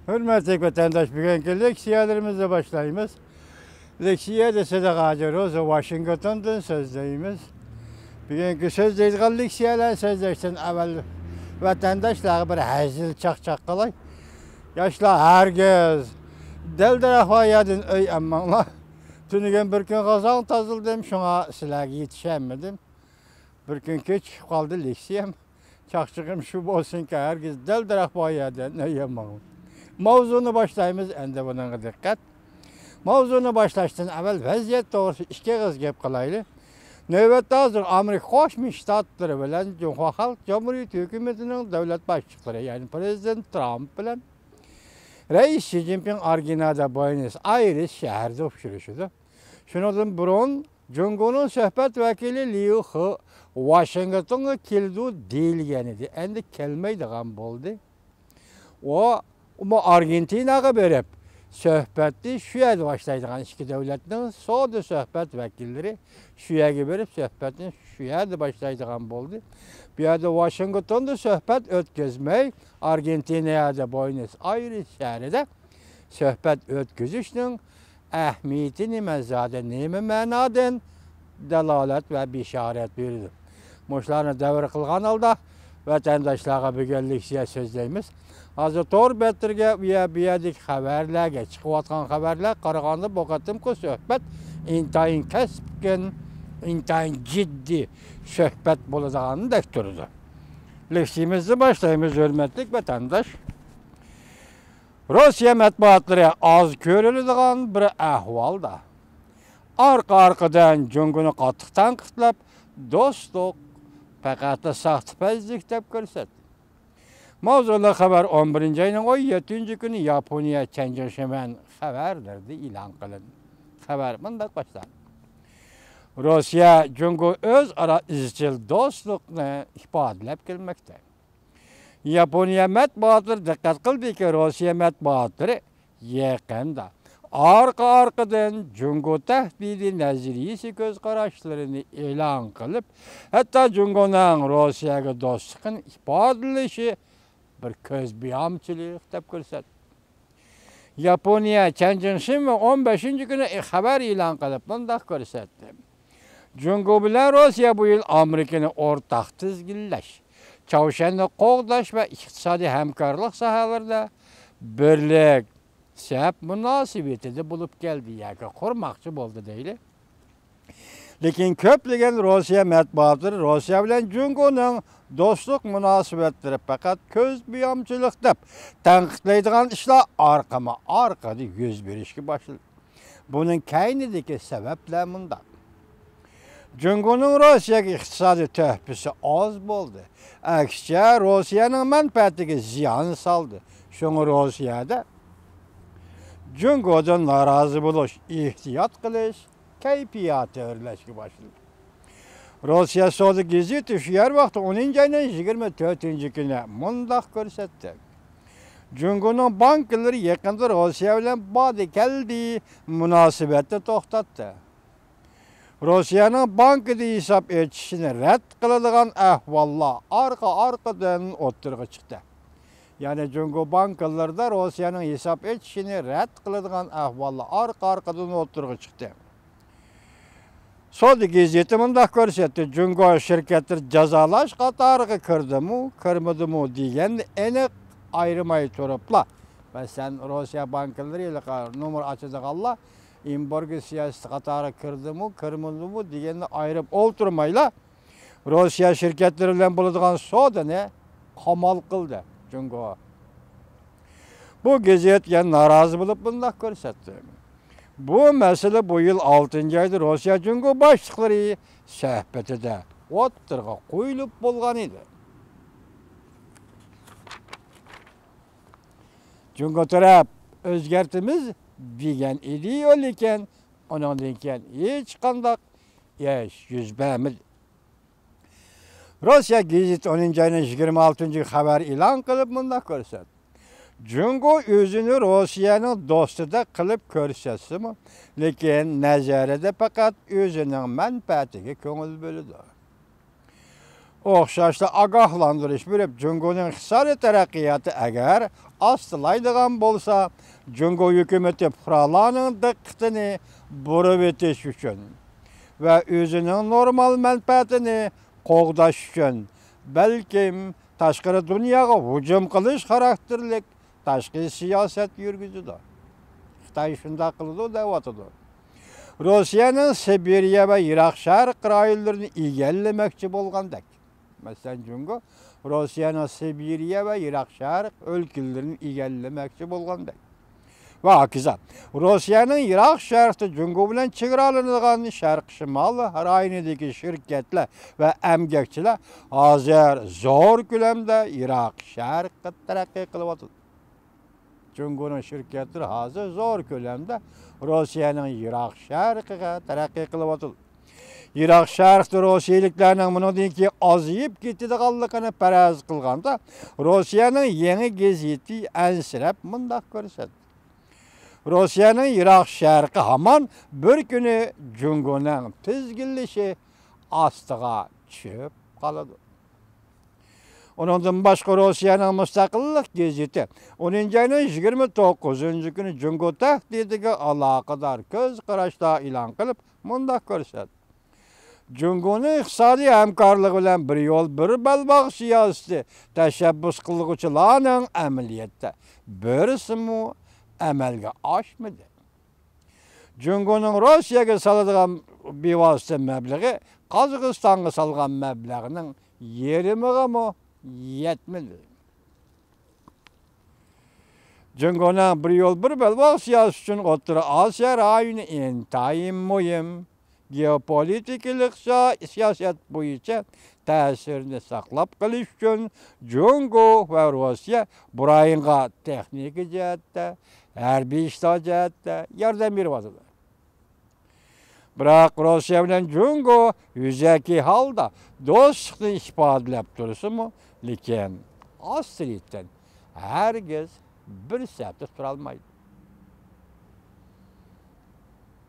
Hürmetli vatandaş, bugünkü leksiyalarımızla başlayımız. Leksiya dese de gacırız, Washington'dan sözleyimiz. Bugünkü sözleydiğin leksiyalar sözleşten evvel vatandaşlar bir hazil çak kalay. Yaşlar herkes deldir hayatın öy emmanla. Tünügen bir gün kazan tazıldım, şuna silahı yetişemedim. Bir gün geç kaldı leksiyam. Çakçıkım şu olsun ki herkes deldir hayatın öy emmanla. Mavzunu başlayımız, ende buna dikkat. Mavzunu başlaştın evvel vaziyet doğrusu işke kız gep kalaylı. Növbette hazır Amerika Koşmuş Ştatları bilen Cumhuriyet Halk Cumhuriyeti Hükümeti'nin devlet başçıları yani Prezident Trump bilen Reis Xi Jinping Argina'da Buenos Aires şehirde uçuruşudu. Şundan burun Cumhur'un söhbet vekili Liu He Washington'a kildu deyilgenidi. Endi kelmeydiğen buldu. O Argentina'ya berip söhbetli şu yerdə başlaydığı iki devletinin soğudu söhbet vekilleri şu yerə berip söhbetin şu yerdə başlaydığı buldu. Bir yerde Washington'da söhbet ötközmək, Argentina'ya da Buenos Aires şəhərində söhbet ötközüşünün əhmiyetini məzadə neymi mənadən dəlalət və bişarət verildi. Muşlarını dəvr qılğan halda vatandaşlara bugünlük sözleyimiz. Hazır tor bettirge biyadik haberlerge çıkıvatkan haberler Karaganda bokattım ki söhbet intayın keskin, intayın ciddi söhbet bulacağını dekturdu. Leksimizi başlayımız hürmetlik vatandaş. Rusya matbuatları az görülüdüğün bir ahvalda. Arkadan cüngünü qatıqtan qıtlap dostluq fakat sahtipazlik dep görsetdi. Mavzulu haber 11. ayının 7. günü Yaponiya Çenceşemen haberlerdi ilan kılın. Haber mındak başlar. Rusya Cungu öz ara izcil dostlukunu ifadilep gelmekte. Yaponiya matbuatları dikkat kıldı ki Rusya matbuatları yakında arkadan Cungu tehdidi naziriyesi göz kararlarını ilan kılıp hatta Cungu'nun Rusya'ya dostluğun ifadilişi bir köz biyamçılık dep görset. Yaponiya Çenceşin ve 15. günü haber ilan kılıp mındak görsetdi. Cungu bilen Rusya bu yıl Amerika'nı ortak tizgillaş, Çavuşan'la qoğdaş ve iktisadi hemkarlık sahalarında birlik, sebep münasibeti de bulup geldi yani kurmakçı oldu değil. Lakin köplegen Rusya matbuatları Rusya bilen Cungu'nun dostluk münasibetleri fakat köz biyamçılık dep tanqidlaydigan işler arkada yüz verişki başladı. Bunun kaynideki sebepler mındak. Cungu'nun Rusya'ya iktisadi töhbüsü az boldu. Aksine Rusya'nın menfaatine ziyan saldı. Şunu Rusya'da Cungu'dan narazı buluş, ihtiyat kılış, keyfiyatı örleşki başladı. Rusya soğudu gizli şu yer vakti 10. ayının 24. günü mındak görsetti. Cungu'nun bankaları yakında Rusya ile bağlı geldiği münasebette toxtattı. Rusya'nın bankada hesap etişini red kılıdığan ahvalla arkadan oturga çıktı. Yani Cungu bankalarda Rusya'nın hesap etişini red kılıdığan ahvalla arkadan oturga çıktı. Sol gazete mındak görsetti. Cungu şirketler cazalaş qatarıga kirdi mu, kirmedi mu deyen eni ayrımayı turupla. Ve sen Rusya bankaları ile numar açacak Allah, imborgi siyasi qatarı kirdi mu, kirmedi mu deyenini ayırıp olturmayla Rusya şirketleriyle bulduğun soda ne? Kamal kıldı Cungu. Bu gazete narazı bulup mındak görsetti. Bu mesele bu yıl 6. ayda Rusya Cungu başlıkları söhbetide oturga koyulup bolgan idi. Cungu taraf özgertimiz degen idi öyleken onun denken hiç kandak yaş yüzbemiz. Rusya gazete 10. ayının 26. haber ilan kılıp mındak görset. Cungu özünü Rusya'nın dostu da kılıp görsetsi mi? Lakin nazarede fakat özünün menfaatine köngül bölüdü. Oxşaşlı agahlandırış verip Cungu'nun iqtisadi teraqqiyatı eğer astılaydigan bolsa, Cungo hükümeti fuqaranın diqqətini burub etiş üçün ve özünün normal menfaatini qoğdaş üçün belkim taşqarı dünyaga hücum qilish xarakterlik tashqi siyaset yürgüzüdü. Xitay şunda qılıdı devatıdı. Rusiyanın Sibiriya ve Irak şarq rayonlarini egellemekçi bolgandak. Mesela Cungo Rusiyanın Sibiriya ve Irak şarq өлkelerini egellemekçi bolgandak. Ve hakeza Rusiyanın Irak şarqda Cungo bilen çegaralanadigan şarq şimal rayonidagi şirketler ve emgekçiler hazır zor kölemde Irak şarqqa taraqqiy qilyapti. Cungo'nun şirketleri hazır zor kölemde Rusiyanın Irak şarqıga taraqqiy qilyapti. Irak şarqda Rusiyaliklarning bundan azıyıp ketadiganligini faraz qilganda Rusiyanın yeni gazeti ansirab mundaq ko'rsatdi. Rusiyanın Irak şarqı haman bir günü Cungo'nun tizginlishi ostiga tushib qoladi. Ondan başka Rusiyanın Müstakillik gazeti 10. ayının 29. günü Cungo tahdidiga alaqadar göz qarashda e'lon qilib mundaq ko'rsatdi. Cungo'nun iqtisodiy hamkorligi bilan bir yo'l bir balbaq siyosati tashabbus qiluvchilarning amaliyotda birisimi amalga oshmadi. Cungo'nun Rossiyaga soladigan bevosita mablag'i Qozog'istonga solgan mablag'ining yarimiga yetmedi. Cungo'nun bir yo'l bir balbaq siyosati uchun O'rta Osiyo rayoni intayin muhim geopolitik siyaset bo'yicha ta'sirini saqlab qolish uchun Cungo va Rossiya bu rayonga texnik jihatda, harbiy jihatda yordam beryapti. Biroq Rossiya bilan Cungo yuzaki holda do'stlikni ifodalab tursa-mu, lekin asliyatdan hargiz bir safda tura olmaydi.